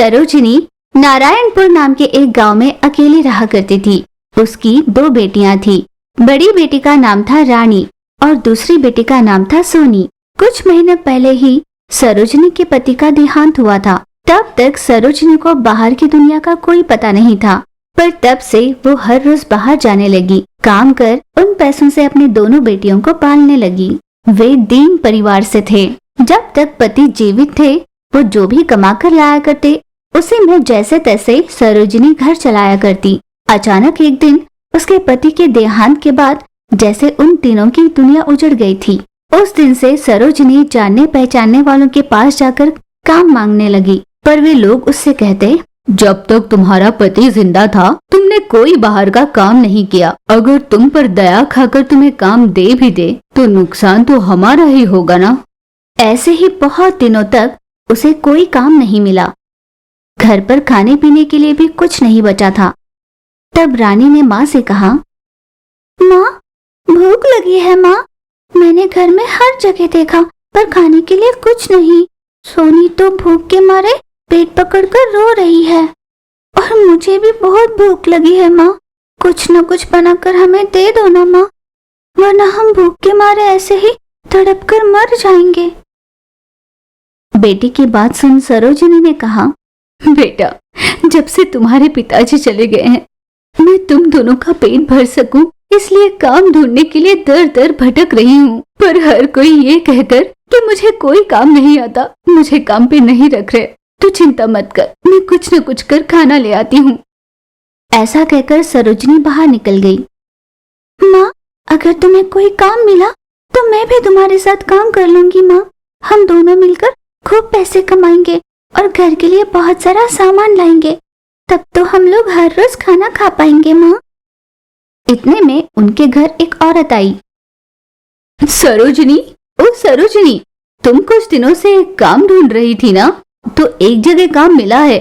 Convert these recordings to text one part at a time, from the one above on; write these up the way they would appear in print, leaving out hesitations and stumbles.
सरोजिनी नारायणपुर नाम के एक गांव में अकेली रहा करती थी। उसकी 2 बेटियां थी। बड़ी बेटी का नाम था रानी और दूसरी बेटी का नाम था सोनी। कुछ महीने पहले ही सरोजिनी के पति का देहांत हुआ था। तब तक सरोजिनी को बाहर की दुनिया का कोई पता नहीं था, पर तब से वो हर रोज बाहर जाने लगी। काम कर उन पैसों से अपनी दोनों बेटियों को पालने लगी। वे दीन परिवार से थे। जब तक पति जीवित थे, वो जो भी कमा कर लाया करते, उसी में जैसे तैसे सरोजिनी घर चलाया करती। अचानक एक दिन उसके पति के देहांत के बाद जैसे उन तीनों की दुनिया उजड़ गई थी। उस दिन से सरोजिनी जानने पहचानने वालों के पास जाकर काम मांगने लगी, पर वे लोग उससे कहते, जब तक तुम्हारा पति जिंदा था तुमने कोई बाहर का काम नहीं किया। अगर तुम पर दया खाकर तुम्हें काम दे भी दे तो नुकसान तो हमारा ही होगा ना। ऐसे ही बहुत दिनों तक उसे कोई काम नहीं मिला। घर पर खाने पीने के लिए भी कुछ नहीं बचा था। तब रानी ने माँ से कहा, माँ, भूख लगी है माँ। मैंने घर में हर जगह देखा पर खाने के लिए कुछ नहीं। सोनी तो भूख के मारे पेट पकड़कर रो रही है और मुझे भी बहुत भूख लगी है माँ। कुछ न कुछ बनाकर हमें दे दो ना माँ, वरना हम भूख के मारे ऐसे ही तड़प कर मर जाएंगे। बेटी की बात सुन सरोजिनी ने कहा, बेटा, जब से तुम्हारे पिताजी चले गए हैं, मैं तुम दोनों का पेट भर सकूं इसलिए काम ढूंढने के लिए दर दर भटक रही हूँ। पर हर कोई ये कहकर कि मुझे कोई काम नहीं आता, मुझे काम पे नहीं रख रहे। तू चिंता मत कर, मैं कुछ न कुछ कर खाना ले आती हूँ। ऐसा कहकर सरोजिनी बाहर निकल गई। माँ, अगर तुम्हें कोई काम मिला तो मैं भी तुम्हारे साथ काम कर लूंगी माँ। हम दोनों मिलकर खूब पैसे कमाएंगे और घर के लिए बहुत सारा सामान लाएंगे। तब तो हम लोग हर रोज खाना खा पाएंगे माँ। इतने में उनके घर एक औरत आई। सरोजिनी, ओ सरोजिनी, तुम कुछ दिनों से काम ढूंढ रही थी ना? तो एक जगह काम मिला है,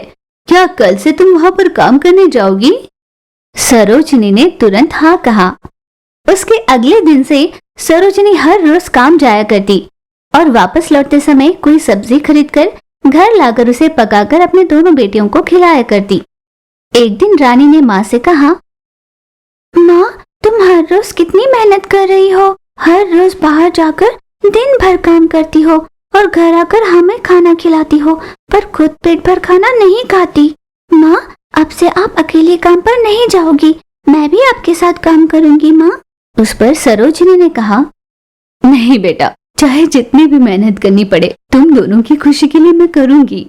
क्या कल से तुम वहाँ पर काम करने जाओगी? सरोजिनी ने तुरंत हाँ कहा। उसके अगले दिन से सरोजिनी हर रोज काम जाया करती और वापस लौटते समय कोई सब्जी खरीदकर घर लाकर उसे पकाकर अपने दोनों बेटियों को खिलाया करती। एक दिन रानी ने माँ से कहा, माँ, तुम हर रोज कितनी मेहनत कर रही हो। हर रोज बाहर जाकर दिन भर काम करती हो और घर आकर हमें खाना खिलाती हो, पर खुद पेट भर खाना नहीं खाती। माँ, अब से आप अकेले काम पर नहीं जाओगी, मैं भी आपके साथ काम करूंगी माँ। उस पर सरोजिनी ने कहा, नहीं बेटा, चाहे जितनी भी मेहनत करनी पड़े, तुम दोनों की खुशी के लिए मैं करूंगी।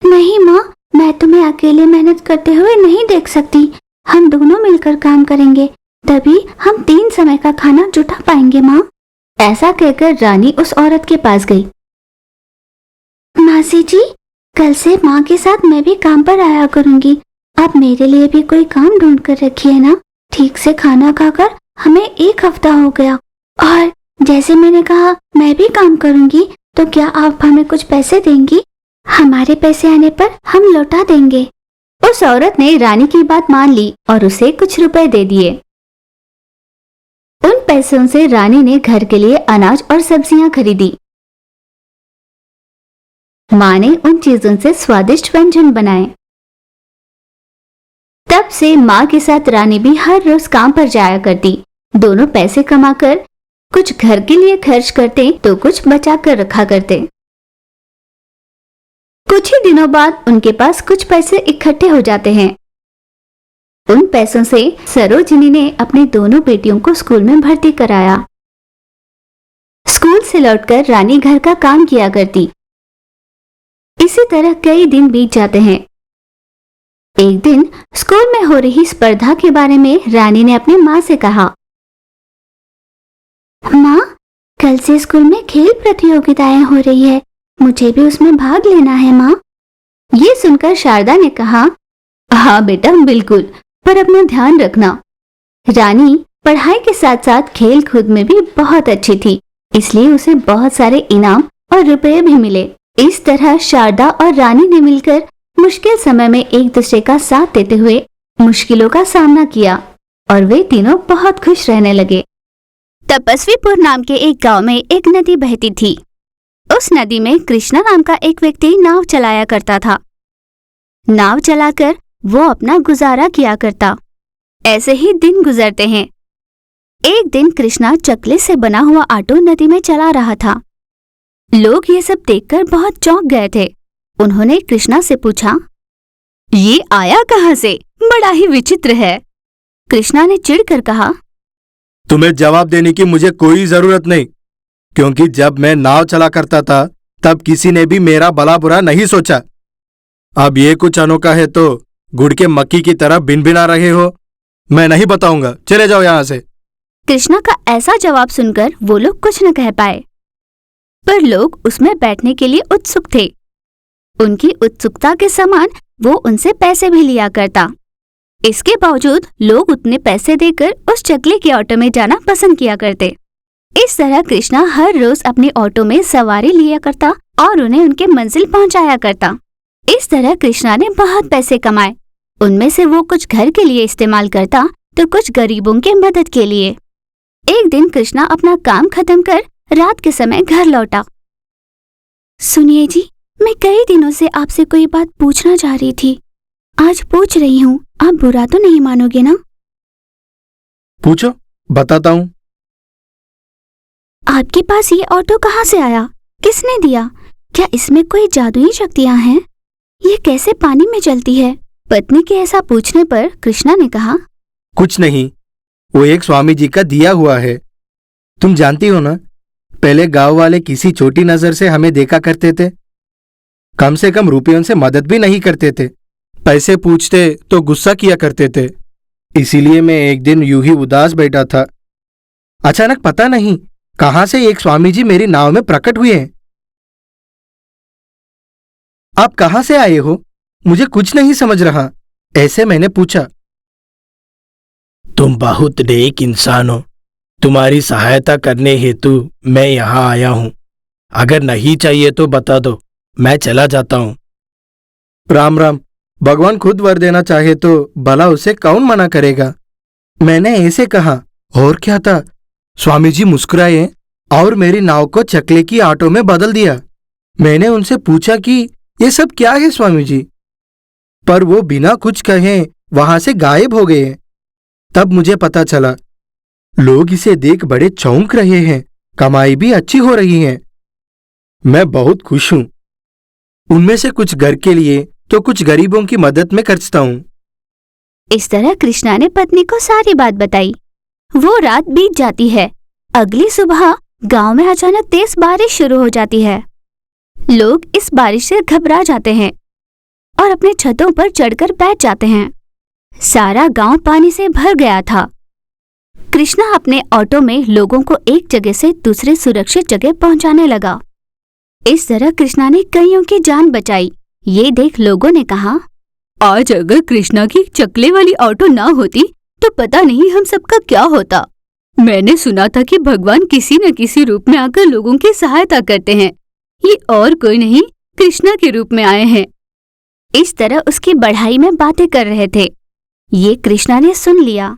नहीं माँ, मैं तुम्हें अकेले मेहनत करते हुए नहीं देख सकती। हम दोनों मिलकर काम करेंगे, तभी हम 3 समय का खाना जुटा पाएंगे माँ। ऐसा कहकर रानी उस औरत के पास गई। मासी जी, कल से माँ के साथ मैं भी काम पर आया करूंगी। आप मेरे लिए भी कोई काम ढूंढ कर रखिए ना। ठीक से खाना खाकर हमें 1 हफ्ता हो गया और जैसे मैंने कहा मैं भी काम करूंगी, तो क्या आप हमें कुछ पैसे देंगी? हमारे पैसे आने पर हम लौटा देंगे। उस औरत ने रानी की बात मान ली और उसे कुछ रुपए दे दिए। उन पैसों से रानी ने घर के लिए अनाज और सब्जियां खरीदी। माँ ने उन चीजों से स्वादिष्ट व्यंजन बनाए। तब से माँ के साथ रानी भी हर रोज काम पर जाया करती। दोनों पैसे कमाकर कुछ घर के लिए खर्च करते तो कुछ बचा कर रखा करते। कुछ ही दिनों बाद उनके पास कुछ पैसे इकट्ठे हो जाते हैं। उन पैसों से सरोजिनी ने अपनी दोनों बेटियों को स्कूल में भर्ती कराया। स्कूल से लौटकर रानी घर का काम किया करती। इसी तरह कई दिन बीत जाते हैं। एक दिन स्कूल में हो रही स्पर्धा के बारे में रानी ने अपनी माँ से कहा, माँ, कल से स्कूल में खेल प्रतियोगिताएं हो रही है, मुझे भी उसमें भाग लेना है माँ। ये सुनकर शारदा ने कहा, हाँ बेटा, बिल्कुल, पर अपना ध्यान रखना। रानी पढ़ाई के साथ साथ खेल कूद में भी बहुत अच्छी थी, इसलिए उसे बहुत सारे इनाम और रुपए भी मिले। इस तरह शारदा और रानी ने मिलकर मुश्किल समय में एक दूसरे का साथ देते हुए मुश्किलों का सामना किया और वे तीनों बहुत खुश रहने लगे। तपस्वीपुर नाम के एक गांव में एक नदी बहती थी। उस नदी में कृष्णा नाम का एक व्यक्ति नाव चलाया करता था। नाव चलाकर वो अपना गुजारा किया करता। ऐसे ही दिन गुजरते हैं। एक दिन कृष्णा चकले से बना हुआ ऑटो नदी में चला रहा था। लोग ये सब देखकर बहुत चौंक गए थे। उन्होंने कृष्णा से पूछा, ये आया कहाँ से? बड़ा ही विचित्र है। कृष्णा ने चिढ़कर कहा, तुम्हें जवाब देने की मुझे कोई जरूरत नहीं, क्योंकि जब मैं नाव चला करता था तब किसी ने भी मेरा भला बुरा नहीं सोचा। अब ये कुछ अनोखा है तो गुड़ के मक्की की तरह भिनभिना रहे हो। मैं नहीं बताऊंगा, चले जाओ यहां से। कृष्णा का ऐसा जवाब सुनकर वो लोग कुछ न कह पाए, पर लोग उसमें बैठने के लिए उत्सुक थे। उनकी उत्सुकता के समान वो उनसे पैसे भी लिया करता। इसके बावजूद लोग उतने पैसे देकर उस चकले के ऑटो में जाना पसंद किया करते। इस तरह कृष्णा हर रोज अपने ऑटो में सवारी लिया करता और उन्हें उनके मंजिल पहुंचाया करता। इस तरह कृष्णा ने बहुत पैसे कमाए। उनमें से वो कुछ घर के लिए इस्तेमाल करता तो कुछ गरीबों की मदद के लिए। एक दिन कृष्णा अपना काम खत्म कर रात के समय घर लौटा। सुनिए जी, मैं कई दिनों से आपसे कोई बात पूछना चाह रही थी। आज पूछ रही हूँ, आप बुरा तो नहीं मानोगे ना? पूछो, बताता हूँ। आपके पास ये ऑटो कहाँ से आया? किसने दिया? क्या इसमें कोई जादुई शक्तियाँ हैं? ये कैसे पानी में चलती है? पत्नी के ऐसा पूछने पर कृष्णा ने कहा, कुछ नहीं, वो एक स्वामी जी का दिया हुआ है। तुम जानती हो ना, पहले गांव वाले किसी छोटी नजर से हमें देखा करते थे। कम से कम रुपयों से मदद भी नहीं करते थे। पैसे पूछते तो गुस्सा किया करते थे। इसीलिए मैं एक दिन यूं ही उदास बैठा था। अचानक पता नहीं कहां से एक स्वामी जी मेरी नाव में प्रकट हुए हैं। आप कहां से आए हो? मुझे कुछ नहीं समझ रहा, ऐसे मैंने पूछा। तुम बहुत नेक इंसान हो। तुम्हारी सहायता करने हेतु मैं यहां आया हूं। अगर नहीं चाहिए तो बता दो, मैं चला जाता हूं। राम राम, भगवान खुद वर देना चाहे तो भला उसे कौन मना करेगा? मैंने ऐसे कहा, और क्या था? स्वामी जी मुस्कुराए और मेरी नाव को चकले की ऑटो में बदल दिया। मैंने उनसे पूछा कि ये सब क्या है स्वामी जी, पर वो बिना कुछ कहे वहां से गायब हो गए। तब मुझे पता चला, लोग इसे देख बड़े चौंक रहे हैं। कमाई भी अच्छी हो रही है। मैं बहुत खुश हूं। उनमें से कुछ घर के लिए तो कुछ गरीबों की मदद में खर्चता हूं। इस तरह कृष्णा ने पत्नी को सारी बात बताई। वो रात बीत जाती है। अगली सुबह गांव में अचानक तेज बारिश शुरू हो जाती है। लोग इस बारिश से घबरा जाते हैं और अपने छतों पर चढ़कर बैठ जाते हैं। सारा गांव पानी से भर गया था। कृष्णा अपने ऑटो में लोगों को एक जगह से दूसरे सुरक्षित जगह पहुंचाने लगा। इस तरह कृष्णा ने कईयों की जान बचाई। ये देख लोगों ने कहा, आज अगर कृष्णा की चकले वाली ऑटो ना होती तो पता नहीं हम सबका क्या होता। मैंने सुना था कि भगवान किसी न किसी रूप में आकर लोगों की सहायता करते हैं। ये और कोई नहीं, कृष्णा के रूप में आए हैं। इस तरह उसकी बढ़ाई में बातें कर रहे थे। ये कृष्णा ने सुन लिया।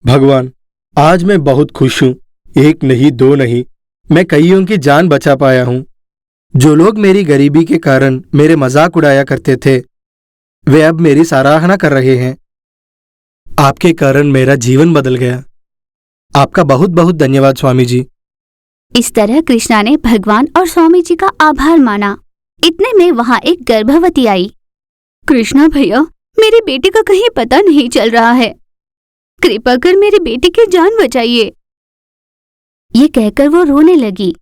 भगवान, आज मैं बहुत खुश हूं। एक नहीं, दो नहीं, मैं कईयों की जान बचा पाया हूं। जो लोग मेरी गरीबी के कारण मेरे मजाक उड़ाया करते थे, वे अब मेरी सराहना कर रहे हैं। आपके कारण मेरा जीवन बदल गया। आपका बहुत बहुत धन्यवाद स्वामी जी। इस तरह कृष्णा ने भगवान और स्वामी जी का आभार माना। इतने में वहां एक गर्भवती आई। कृष्णा भैया, मेरी बेटी का कहीं पता नहीं चल रहा है। कृपा कर मेरी बेटी की जान बचाइए। ये कहकर वो रोने लगी।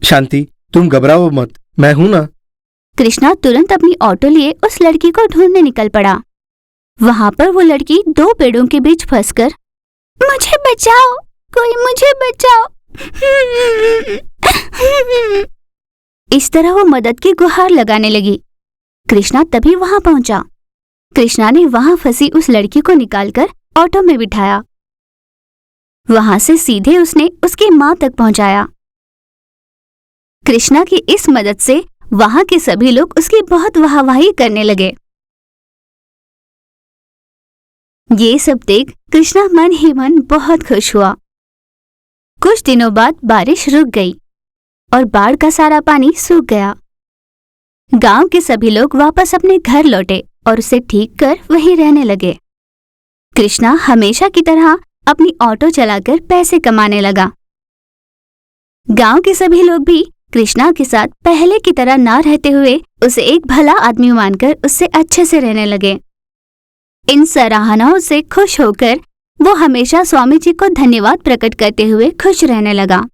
शांति, तुम घबराओ मत, मैं हूं ना। कृष्णा तुरंत अपनी ऑटो लिए उस लड़की को ढूंढने निकल पड़ा। वहां पर वो लड़की दो पेड़ों के बीच फंसकर, मुझे बचाओ, कोई मुझे बचाओ, इस तरह वो मदद की गुहार लगाने लगी। कृष्णा तभी वहां पहुंचा। कृष्णा ने वहां फंसी उस लड़की को निकालकर ऑटो में बिठाया। वहां से सीधे उसने उसकी मां तक पहुंचाया। कृष्णा की इस मदद से वहां के सभी लोग उसकी बहुत वाहवाही करने लगे। ये सब देख कृष्णा मन ही मन बहुत खुश हुआ। कुछ दिनों बाद बारिश रुक गई। और बाढ़ का सारा पानी सूख गया। गांव के सभी लोग वापस अपने घर लौटे और उसे ठीक कर वहीं रहने लगे। कृष्णा हमेशा की तरह अपनी ऑटो चलाकर पैसे कमाने लगा। गांव के सभी लोग भी कृष्णा के साथ पहले की तरह ना रहते हुए उसे एक भला आदमी मानकर उससे अच्छे से रहने लगे। इन सराहनाओं से खुश होकर वो हमेशा स्वामी जी को धन्यवाद प्रकट करते हुए खुश रहने लगा।